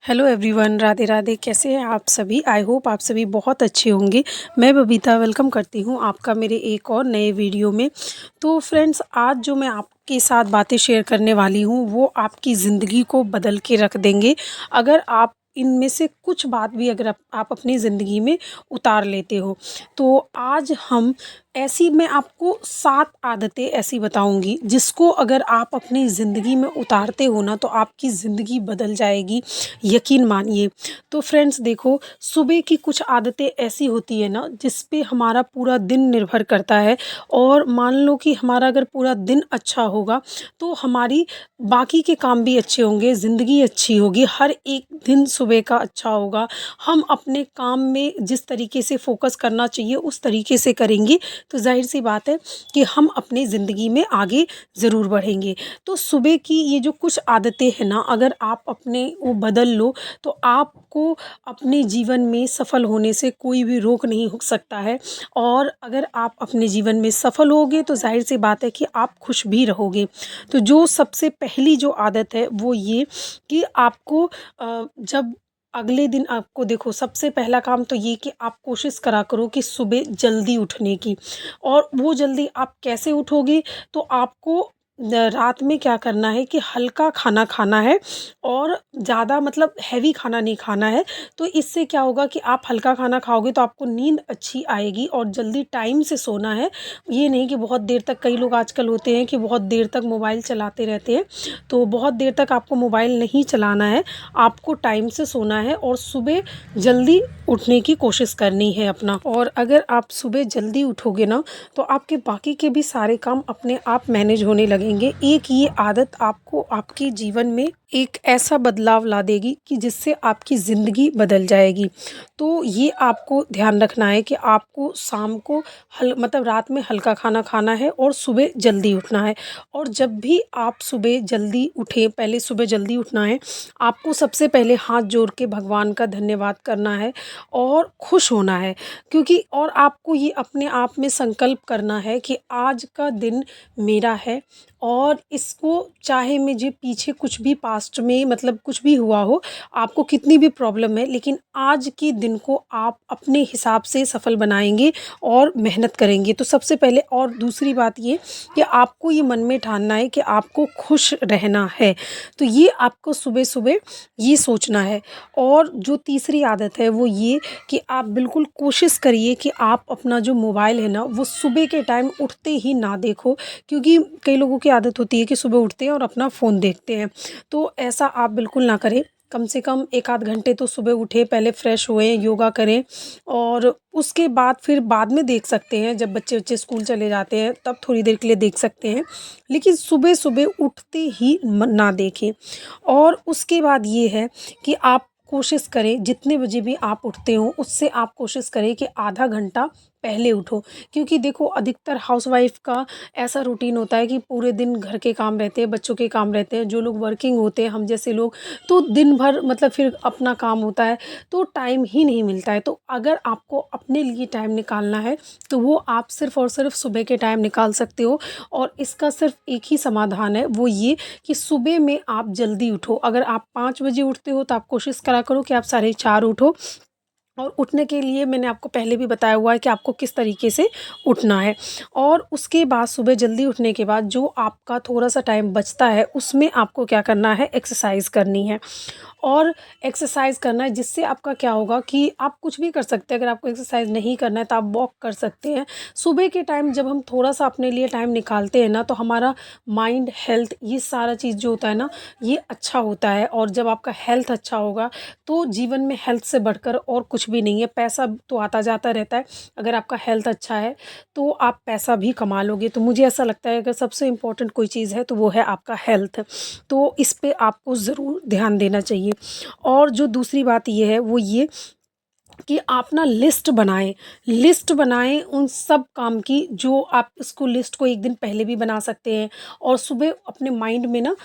Hello everyone, Radhe Radhe. कैसे हैं आप सभी? आई होप आप सभी बहुत अच्छे होंगे। मैं बबीता वेलकम करती हूँ आपका मेरे एक और नए वीडियो में। तो फ्रेंड्स, आज जो मैं आपके साथ बातें शेयर करने वाली हूँ वो आपकी ज़िंदगी को बदल के रख देंगे। अगर आप इनमें से कुछ बात भी अगर आप अपनी ज़िंदगी में उतार लेते हो। तो आज हम ऐसी मैं आपको 7 आदतें ऐसी बताऊंगी जिसको अगर आप अपनी ज़िंदगी में उतारते हो ना तो आपकी ज़िंदगी बदल जाएगी, यकीन मानिए। तो फ्रेंड्स देखो, सुबह की कुछ आदतें ऐसी होती है ना जिस पे हमारा पूरा दिन निर्भर करता है। और मान लो कि हमारा अगर पूरा दिन अच्छा होगा तो हमारी बाकी के काम भी अच्छे होंगे, ज़िंदगी अच्छी होगी, हर एक दिन सुबह का अच्छा होगा। हम अपने काम में जिस तरीके से फ़ोकस करना चाहिए उस तरीके से करेंगे तो ज़ाहिर सी बात है कि हम अपनी ज़िंदगी में आगे ज़रूर बढ़ेंगे। तो सुबह की ये जो कुछ आदतें हैं ना, अगर आप अपने वो बदल लो तो आपको अपने जीवन में सफल होने से कोई भी रोक नहीं हो सकता है। और अगर आप अपने जीवन में सफल होगे तो ज़ाहिर सी बात है कि आप खुश भी रहोगे। तो जो सबसे पहली जो आदत है वो ये कि आपको जब अगले दिन आपको देखो, सबसे पहला काम तो ये कि आप कोशिश करा करो कि सुबह जल्दी उठने की। और वो जल्दी आप कैसे उठोगे? तो आपको रात में क्या करना है कि हल्का खाना खाना है और ज़्यादा मतलब हैवी खाना नहीं खाना है। तो इससे क्या होगा कि आप हल्का खाना खाओगे तो आपको नींद अच्छी आएगी और जल्दी टाइम से सोना है। ये नहीं कि बहुत देर तक, कई लोग आजकल होते हैं कि बहुत देर तक मोबाइल चलाते रहते हैं। तो बहुत देर तक आपको मोबाइल नहीं चलाना है, आपको टाइम से सोना है और सुबह जल्दी उठने की कोशिश करनी है अपना। और अगर आप सुबह जल्दी उठोगे ना तो आपके बाकी के भी सारे काम अपने आप मैनेज होने लगेंगे। एक ये आदत आपको आपके जीवन में एक ऐसा बदलाव ला देगी कि जिससे आपकी ज़िंदगी बदल जाएगी। तो ये आपको ध्यान रखना है कि आपको शाम को मतलब रात में हल्का खाना खाना है और सुबह जल्दी उठना है। और जब भी आप सुबह जल्दी उठें, पहले सुबह जल्दी उठना है, आपको सबसे पहले हाथ जोड़ के भगवान का धन्यवाद करना है और खुश होना है। क्योंकि और आपको ये अपने आप में संकल्प करना है कि आज का दिन मेरा है और इसको, चाहे मुझे पीछे कुछ भी पास्ट में मतलब कुछ भी हुआ हो, आपको कितनी भी प्रॉब्लम है, लेकिन आज के दिन को आप अपने हिसाब से सफल बनाएंगे और मेहनत करेंगे। तो सबसे पहले, और दूसरी बात ये कि आपको ये मन में ठानना है कि आपको खुश रहना है। तो ये आपको सुबह सुबह ये सोचना है। और जो तीसरी आदत है वो ये कि आप बिल्कुल कोशिश करिए कि आप अपना जो मोबाइल है ना वो सुबह के टाइम उठते ही ना देखो। क्योंकि कई लोगों की आदत होती है कि सुबह उठते हैं और अपना फ़ोन देखते हैं। तो ऐसा आप बिल्कुल ना करें। कम से कम 1 आध घंटे तो सुबह उठे, पहले फ्रेश हुए, योगा करें और उसके बाद फिर बाद में देख सकते हैं, जब बच्चे स्कूल चले जाते हैं तब थोड़ी देर के लिए देख सकते हैं। लेकिन सुबह-सुबह उठते ही ना देखें। और उसके बाद ये है कि आप कोशिश करें, जितने बजे भी आप उठते हो उससे आप कोशिश करें कि आधा घंटा पहले उठो। क्योंकि देखो, अधिकतर हाउसवाइफ़ का ऐसा रूटीन होता है कि पूरे दिन घर के काम रहते हैं, बच्चों के काम रहते हैं, जो लोग वर्किंग होते हैं हम जैसे लोग, तो दिन भर मतलब फिर अपना काम होता है तो टाइम ही नहीं मिलता है। तो अगर आपको अपने लिए टाइम निकालना है तो वो आप सिर्फ़ और सिर्फ सुबह के टाइम निकाल सकते हो। और इसका सिर्फ एक ही समाधान है, वो ये कि सुबह में आप जल्दी उठो। अगर आप 5 बजे उठते हो तो आप कोशिश करा करो कि आप साढ़े 4 उठो। और उठने के लिए मैंने आपको पहले भी बताया हुआ है कि आपको किस तरीके से उठना है। और उसके बाद सुबह जल्दी उठने के बाद जो आपका थोड़ा-सा टाइम बचता है उसमें आपको क्या करना है, एक्सरसाइज़ करनी है। और एक्सरसाइज़ करना है जिससे आपका क्या होगा कि आप कुछ भी कर सकते हैं। अगर आपको एक्सरसाइज़ नहीं करना है तो आप वॉक कर सकते हैं। सुबह के टाइम जब हम थोड़ा-सा अपने लिए टाइम निकालते हैं ना तो हमारा माइंड, हेल्थ, ये सारा चीज़ जो होता है ना ये अच्छा होता है। और जब आपका हेल्थ अच्छा होगा तो जीवन में हेल्थ से बढ़कर और कुछ भी नहीं है। पैसा तो आता जाता रहता है, अगर आपका हेल्थ अच्छा है तो आप पैसा भी कमा लोगे। तो मुझे ऐसा लगता है अगर सबसे इम्पोर्टेंट कोई चीज़ है तो वो है आपका हेल्थ। तो इस पे आपको ज़रूर ध्यान देना चाहिए। और जो दूसरी बात ये है वो ये कि आप ना लिस्ट बनाएँ उन सब काम की, जो आप उसको लिस्ट को 1 दिन पहले भी बना सकते हैं और सुबह अपने माइंड में ना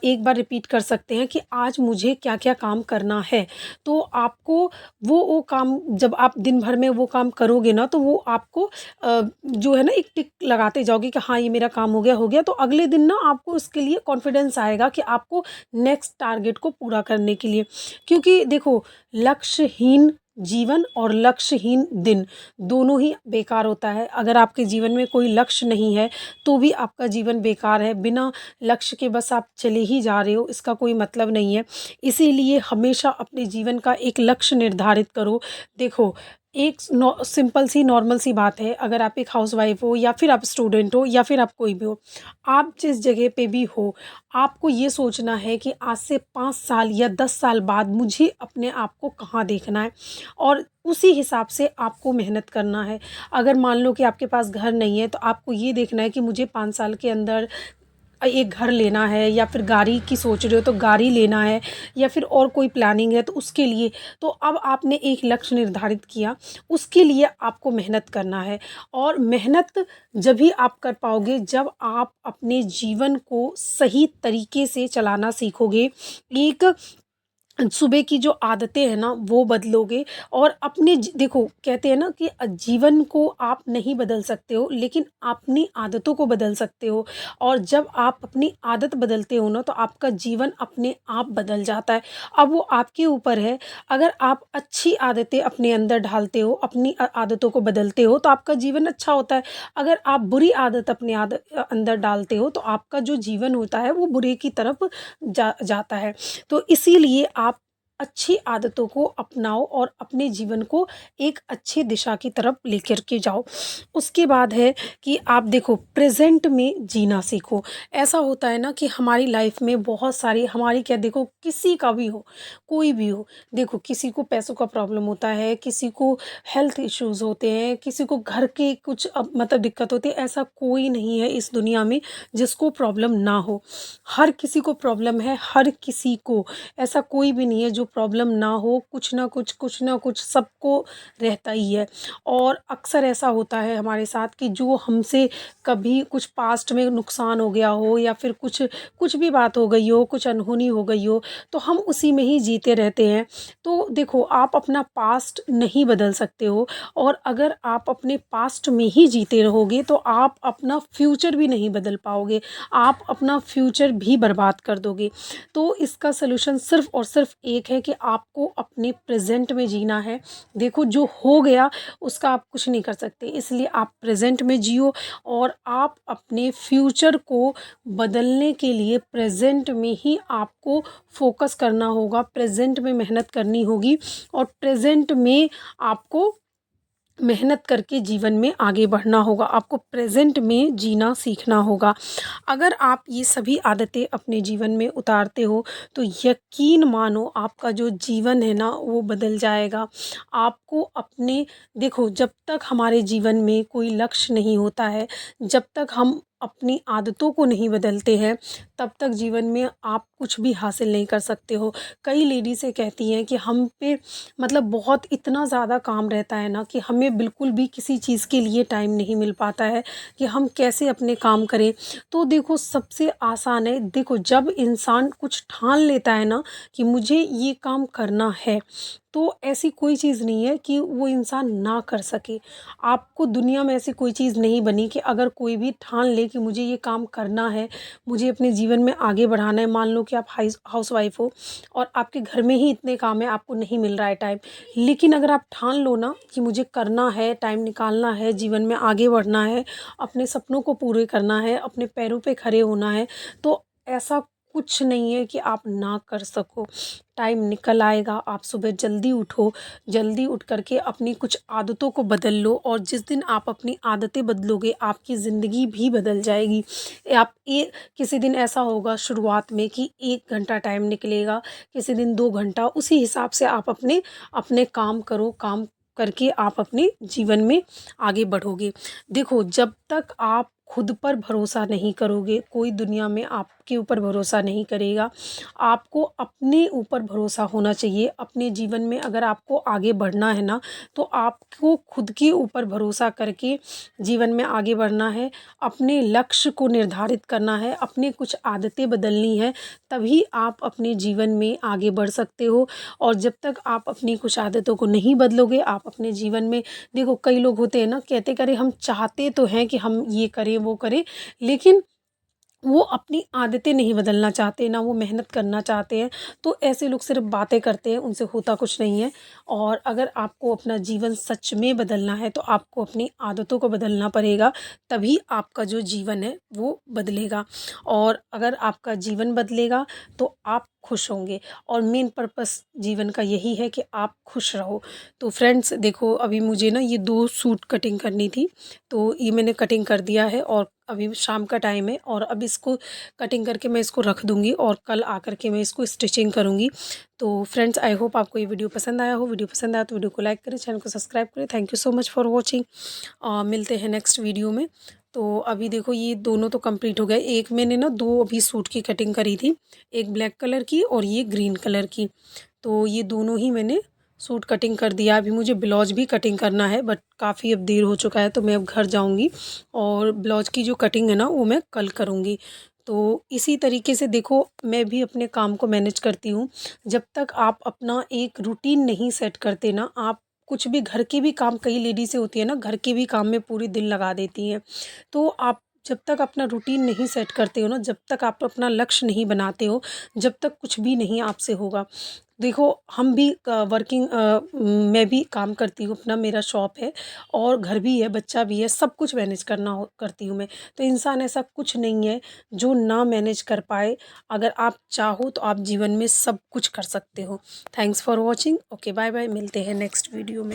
एक बार रिपीट कर सकते हैं कि आज मुझे क्या-क्या काम करना है। तो आपको वो काम जब आप दिन भर में वो काम करोगे ना, तो वो आपको जो है ना एक टिक लगाते जाओगे कि हाँ, ये मेरा काम हो गया। तो अगले दिन ना आपको उसके लिए कॉन्फिडेंस आएगा कि आपको नेक्स्ट टारगेट को पूरा करने के लिए, क्योंकि देखो, लक्ष्यहीन जीवन और लक्ष्यहीन दिन दोनों ही बेकार होता है। अगर आपके जीवन में कोई लक्ष्य नहीं है, तो भी आपका जीवन बेकार है। बिना लक्ष्य के बस आप चले ही जा रहे हो, इसका कोई मतलब नहीं है। इसीलिए हमेशा अपने जीवन का एक लक्ष्य निर्धारित करो। देखो, एक सिंपल सी नॉर्मल सी बात है, अगर आप एक हाउसवाइफ हो या फिर आप स्टूडेंट हो या फिर आप कोई भी हो, आप जिस जगह पे भी हो, आपको ये सोचना है कि आज से 5 साल या 10 साल बाद मुझे अपने आप को कहाँ देखना है, और उसी हिसाब से आपको मेहनत करना है। अगर मान लो कि आपके पास घर नहीं है, तो आपको ये देखना है कि मुझे 5 साल के अंदर एक घर लेना है, या फिर गाड़ी की सोच रहे हो तो गाड़ी लेना है, या फिर और कोई प्लानिंग है तो उसके लिए। तो अब आपने एक लक्ष्य निर्धारित किया, उसके लिए आपको मेहनत करना है, और मेहनत जभी आप कर पाओगे जब आप अपने जीवन को सही तरीके से चलाना सीखोगे। एक सुबह की जो आदतें हैं ना वो बदलोगे, और अपने देखो, कहते हैं ना कि जीवन को आप नहीं बदल सकते हो, लेकिन अपनी आदतों को बदल सकते हो। और जब आप अपनी आदत बदलते हो ना, तो आपका जीवन अपने आप बदल जाता है। अब वो आपके ऊपर है। अगर आप अच्छी आदतें अपने अंदर ढालते हो, अपनी आदतों को बदलते हो, तो आपका जीवन अच्छा होता है। अगर आप बुरी आदत अपने अंदर डालते हो, तो आपका जो जीवन होता है वो बुरे की तरफ जाता है। तो इसीलिए आप अच्छी आदतों को अपनाओ और अपने जीवन को एक अच्छी दिशा की तरफ लेकर के जाओ। उसके बाद है कि आप देखो, प्रेज़ेंट में जीना सीखो। ऐसा होता है ना कि हमारी लाइफ में बहुत सारी हमारी क्या, देखो किसी का भी हो, कोई भी हो, देखो किसी को पैसों का प्रॉब्लम होता है, किसी को हेल्थ इश्यूज़ होते हैं, किसी को घर के कुछ मतलब दिक्कत होती है। ऐसा कोई नहीं है इस दुनिया में जिसको प्रॉब्लम ना हो। हर किसी को प्रॉब्लम है, हर किसी को। ऐसा कोई भी नहीं है जो प्रॉब्लम ना हो, कुछ ना कुछ सबको रहता ही है। और अक्सर ऐसा होता है हमारे साथ कि जो हमसे कभी कुछ पास्ट में नुकसान हो गया हो, या फिर कुछ कुछ भी बात हो गई हो, कुछ अनहोनी हो गई हो, तो हम उसी में ही जीते रहते हैं। तो देखो, आप अपना पास्ट नहीं बदल सकते हो, और अगर आप अपने पास्ट में ही जीते रहोगे, तो आप अपना फ्यूचर भी नहीं बदल पाओगे। आप अपना फ्यूचर भी बर्बाद कर दोगे। तो इसका सलूशन सिर्फ़ और सिर्फ़ एक है कि आपको अपने प्रेज़ेंट में जीना है। देखो, जो हो गया उसका आप कुछ नहीं कर सकते, इसलिए आप प्रेज़ेंट में जियो, और आप अपने फ्यूचर को बदलने के लिए प्रेज़ेंट में ही आपको फ़ोकस करना होगा, प्रेज़ेंट में मेहनत करनी होगी, और प्रेज़ेंट में आपको मेहनत करके जीवन में आगे बढ़ना होगा। आपको प्रेज़ेंट में जीना सीखना होगा। अगर आप ये सभी आदतें अपने जीवन में उतारते हो, तो यकीन मानो आपका जो जीवन है ना वो बदल जाएगा। आपको अपने देखो, जब तक हमारे जीवन में कोई लक्ष्य नहीं होता है, जब तक हम अपनी आदतों को नहीं बदलते हैं, तब तक जीवन में आप कुछ भी हासिल नहीं कर सकते हो। कई लेडीज़ें कहती हैं कि हम पे मतलब बहुत इतना ज़्यादा काम रहता है ना, कि हमें बिल्कुल भी किसी चीज़ के लिए टाइम नहीं मिल पाता है कि हम कैसे अपने काम करें। तो देखो, सबसे आसान है, देखो जब इंसान कुछ ठान लेता है ना कि मुझे ये काम करना है, तो ऐसी कोई चीज़ नहीं है कि वो इंसान ना कर सके। आपको दुनिया में ऐसी कोई चीज़ नहीं बनी कि अगर कोई भी ठान ले कि मुझे ये काम करना है, मुझे अपने जीवन में आगे बढ़ाना है। मान लो कि आप हाउसवाइफ़ हो, और आपके घर में ही इतने काम हैं, आपको नहीं मिल रहा है टाइम। लेकिन अगर आप ठान लो ना कि मुझे करना है, टाइम निकालना है, जीवन में आगे बढ़ना है, अपने सपनों को पूरे करना है, अपने पैरों पे खड़े होना है, तो ऐसा कुछ नहीं है कि आप ना कर सको। टाइम निकल आएगा, आप सुबह जल्दी उठो, जल्दी उठ कर के अपनी कुछ आदतों को बदल लो, और जिस दिन आप अपनी आदतें बदलोगे, आपकी ज़िंदगी भी बदल जाएगी। आप ये किसी दिन ऐसा होगा शुरुआत में कि 1 घंटा टाइम निकलेगा, किसी दिन 2 घंटा, उसी हिसाब से आप अपने अपने काम करो, काम करके आप अपने जीवन में आगे बढ़ोगे। देखो, जब तक आप खुद पर भरोसा नहीं करोगे, कोई दुनिया में आप आपके ऊपर भरोसा नहीं करेगा। आपको अपने ऊपर भरोसा होना चाहिए। अपने जीवन में अगर आपको आगे बढ़ना है ना, तो आपको खुद के ऊपर भरोसा करके जीवन में आगे बढ़ना है। अपने लक्ष्य को निर्धारित करना है, अपनी कुछ आदतें बदलनी है, तभी आप अपने जीवन में आगे बढ़ सकते हो। और जब तक आप अपनी कुछ आदतों को नहीं बदलोगे, आप अपने जीवन में देखो, कई लोग होते हैं ना, कहते करे हम चाहते तो हैं कि हम ये करें वो करें, लेकिन वो अपनी आदतें नहीं बदलना चाहते, ना वो मेहनत करना चाहते हैं। तो ऐसे लोग सिर्फ बातें करते हैं, उनसे होता कुछ नहीं है। और अगर आपको अपना जीवन सच में बदलना है, तो आपको अपनी आदतों को बदलना पड़ेगा, तभी आपका जो जीवन है वो बदलेगा। और अगर आपका जीवन बदलेगा तो आप खुश होंगे। और मेन पर्पस जीवन का यही है कि आप खुश रहो। तो फ्रेंड्स देखो, अभी मुझे ना ये 2 सूट कटिंग करनी थी, तो ये मैंने कटिंग कर दिया है। और अभी शाम का टाइम है, और अब इसको कटिंग करके मैं इसको रख दूँगी, और कल आकर के मैं इसको स्टिचिंग करूँगी। तो फ्रेंड्स, आई होप आपको ये वीडियो पसंद आया हो। वीडियो पसंद आया तो वीडियो को लाइक करें, चैनल को सब्सक्राइब करें। Thank you so much for watching. मिलते हैं नेक्स्ट वीडियो में। तो अभी देखो, ये दोनों तो कंप्लीट हो गए। एक मैंने ना 2 अभी सूट की कटिंग करी थी, एक ब्लैक कलर की और ये ग्रीन कलर की। तो ये दोनों ही मैंने सूट कटिंग कर दिया। अभी मुझे ब्लाउज भी कटिंग करना है, बट काफ़ी अब देर हो चुका है, तो मैं अब घर जाऊंगी, और ब्लाउज की जो कटिंग है ना, वो मैं कल करूंगी। तो इसी तरीके से देखो, मैं भी अपने काम को मैनेज करती हूँ। जब तक आप अपना एक रूटीन नहीं सेट करते ना, आप कुछ भी घर के भी काम, कई लेडीज़ें होती है ना, घर के भी काम में पूरी दिन लगा देती हैं। तो आप जब तक अपना रूटीन नहीं सेट करते हो ना, जब तक आप अपना लक्ष्य नहीं बनाते हो, जब तक कुछ भी नहीं आपसे होगा। देखो, हम भी वर्किंग, मैं भी काम करती हूँ, अपना मेरा शॉप है, और घर भी है, बच्चा भी है, सब कुछ मैनेज करना हो करती हूँ मैं। तो इंसान ऐसा कुछ नहीं है जो ना मैनेज कर पाए। अगर आप चाहो तो आप जीवन में सब कुछ कर सकते हो। Thanks for watching. Okay, bye bye. मिलते हैं नेक्स्ट वीडियो में।